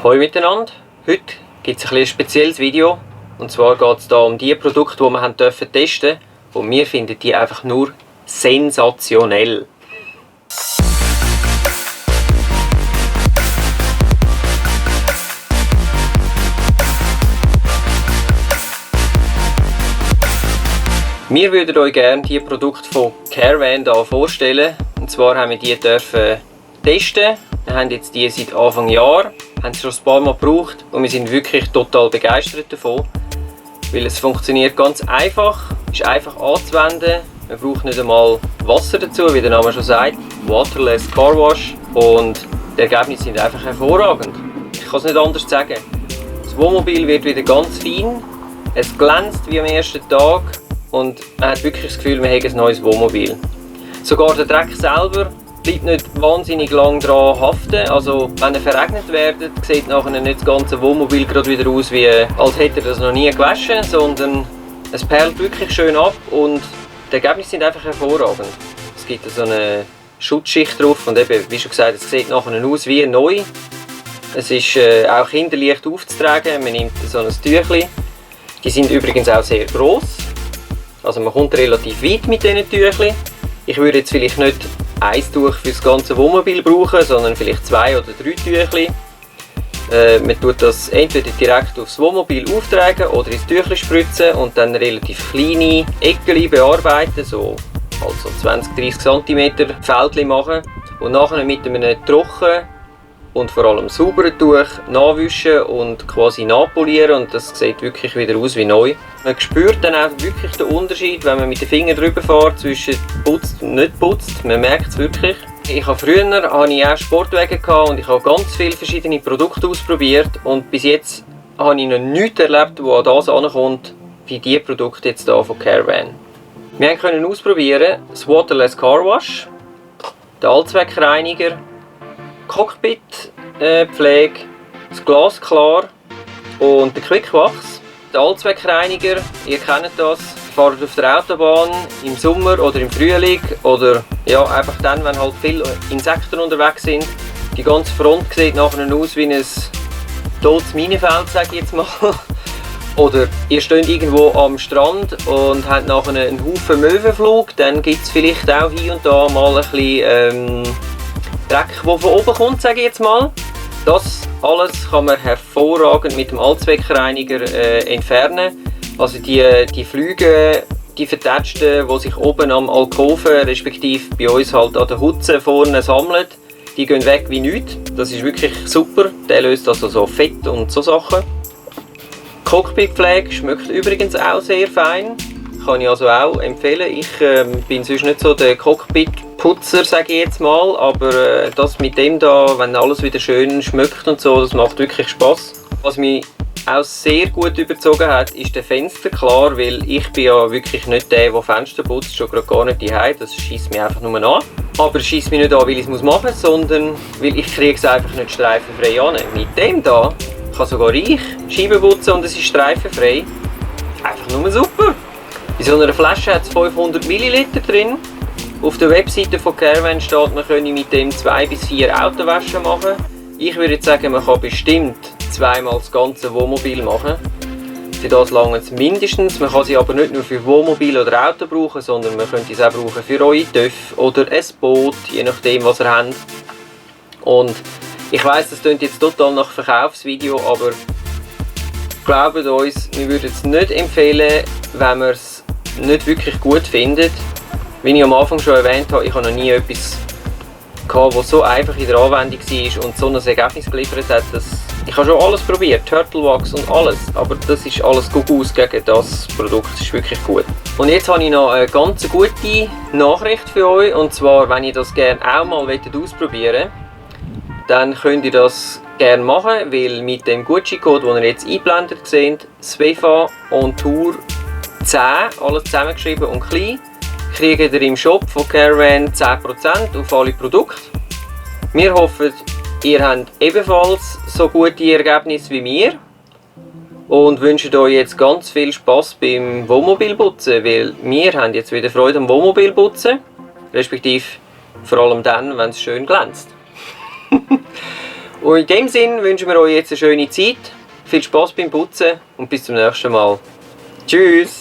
Hallo miteinander, heute gibt es ein spezielles Video. Und zwar geht es hier um die Produkte, die wir testen durften. Und wir finden die einfach nur sensationell. Wir würden euch gerne die Produkte von Caravane hier vorstellen. Und zwar haben wir die dürfen testen. Wir haben jetzt die seit Anfang Jahr, haben sie schon ein paar Mal gebraucht und wir sind wirklich total begeistert davon. Weil es funktioniert ganz einfach, ist einfach anzuwenden. Man braucht nicht einmal Wasser dazu, wie der Name schon sagt. Waterless Car Wash. Und die Ergebnisse sind einfach hervorragend. Ich kann es nicht anders sagen. Das Wohnmobil wird wieder ganz fein. Es glänzt wie am ersten Tag. Und man hat wirklich das Gefühl, man hat ein neues Wohnmobil. Sogar der Dreck selber bleibt nicht wahnsinnig lang dran haften. Also wenn er verregnet wird, sieht nachher nicht das ganze Wohnmobil gerade wieder aus, wie als hätte er das noch nie gewaschen, sondern es perlt wirklich schön ab und die Ergebnisse sind einfach hervorragend. Es gibt so eine Schutzschicht drauf und eben, wie schon gesagt, es sieht nachher aus wie neu. Es ist auch kinderleicht aufzutragen, man nimmt so ein Tüchlein. Die sind übrigens auch sehr gross. Also man kommt relativ weit mit diesen Tüchlein. Ich würde jetzt vielleicht nicht ein Tuch für das ganze Wohnmobil brauchen, sondern vielleicht 2 oder 3 Tüchlein. Man tut das entweder direkt aufs Wohnmobil auftragen oder ins Tüchlein spritzen und dann relativ kleine Ecken bearbeiten, so also 20-30 cm Fältchen machen und nachher mit einem trockenen und vor allem sauberen Tuch nachwischen und quasi nachpolieren und das sieht wirklich wieder aus wie neu. Man spürt dann auch wirklich den Unterschied, wenn man mit den Fingern drüber fährt, zwischen putzt und nicht putzt. Man merkt es wirklich. Früher hatte ich auch Sportwagen und ich habe ganz viele verschiedene Produkte ausprobiert und bis jetzt habe ich noch nichts erlebt, das an das ankommt, wie diese Produkte jetzt hier von Caravane. Wir können ausprobieren das Waterless Car Wash, den Allzweckreiniger, Cockpit-Pflege, das Glasklar und der Quickwax. Der Allzweckreiniger, ihr kennt das, fahrt auf der Autobahn im Sommer oder im Frühling oder ja, einfach dann, wenn halt viele Insekten unterwegs sind. Die ganze Front sieht nachher aus wie ein totes Minenfeld, sage ich jetzt mal. Oder ihr steht irgendwo am Strand und habt nachher einen Haufen Möwenflug, dann gibt es vielleicht auch hier und da mal ein bisschen Dreck, der von oben kommt, sage ich jetzt mal. Das alles kann man hervorragend mit dem Allzweckreiniger entfernen. Also die Flüge, die vertätschten, die sich oben am Alkoven, respektive bei uns halt an der Hutze vorne sammeln, die gehen weg wie nichts. Das ist wirklich super. Der löst also so Fett und so Sachen. Cockpitpflege schmeckt übrigens auch sehr fein. Kann ich also auch empfehlen. Ich bin sonst nicht so der Cockpit-Putzer, sage ich jetzt mal, aber das mit dem da, wenn alles wieder schön schmeckt und so, das macht wirklich Spaß. Was mich auch sehr gut überzogen hat, ist der Fensterklar, weil ich bin ja wirklich nicht der Fenster putzt, schon gerade gar nicht daheim. Das scheisst mich einfach nur an. Aber es scheisst mich nicht an, weil ich es machen muss, sondern weil ich kriege es einfach nicht streifenfrei an. Mit dem da kann sogar ich Scheiben putzen und es ist streifenfrei. Einfach nur super. In so einer Flasche hat es 500 ml drin. Auf der Webseite von Caravane steht, man könne mit dem 2 bis 4 Autowaschen machen. Ich würde jetzt sagen, man kann bestimmt zweimal das ganze Wohnmobil machen. Für das lange es mindestens. Man kann sie aber nicht nur für Wohnmobil oder Auto brauchen, sondern man könnte es auch brauchen für eure TÜV oder ein Boot, je nachdem was ihr habt. Und ich weiss, das klingt jetzt total nach Verkaufsvideo, aber glaubt uns, wir würden es nicht empfehlen, wenn man es nicht wirklich gut findet. Wie ich am Anfang schon erwähnt habe, ich habe noch nie etwas gehabt, das so einfach in der Anwendung war und so ein Ergebnis geliefert hat. Ich habe schon alles probiert, Turtle Wax und alles, aber das ist alles gut aus gegen das Produkt, das ist wirklich gut. Und jetzt habe ich noch eine ganz gute Nachricht für euch, und zwar, wenn ihr das gerne auch mal ausprobieren wollt, dann könnt ihr das gerne machen, weil mit dem Gutscheincode, den ihr jetzt eingeblendet seht, SWEFA on Tour 10, alles zusammengeschrieben und klein, kriegt ihr im Shop von Caravane 10% auf alle Produkte. Wir hoffen, ihr habt ebenfalls so gute Ergebnisse wie wir und wünschen euch jetzt ganz viel Spaß beim Wohnmobilputzen, weil wir haben jetzt wieder Freude am Wohnmobilputzen, respektive vor allem dann, wenn es schön glänzt. Und in dem Sinn wünschen wir euch jetzt eine schöne Zeit, viel Spaß beim Putzen und bis zum nächsten Mal. Tschüss!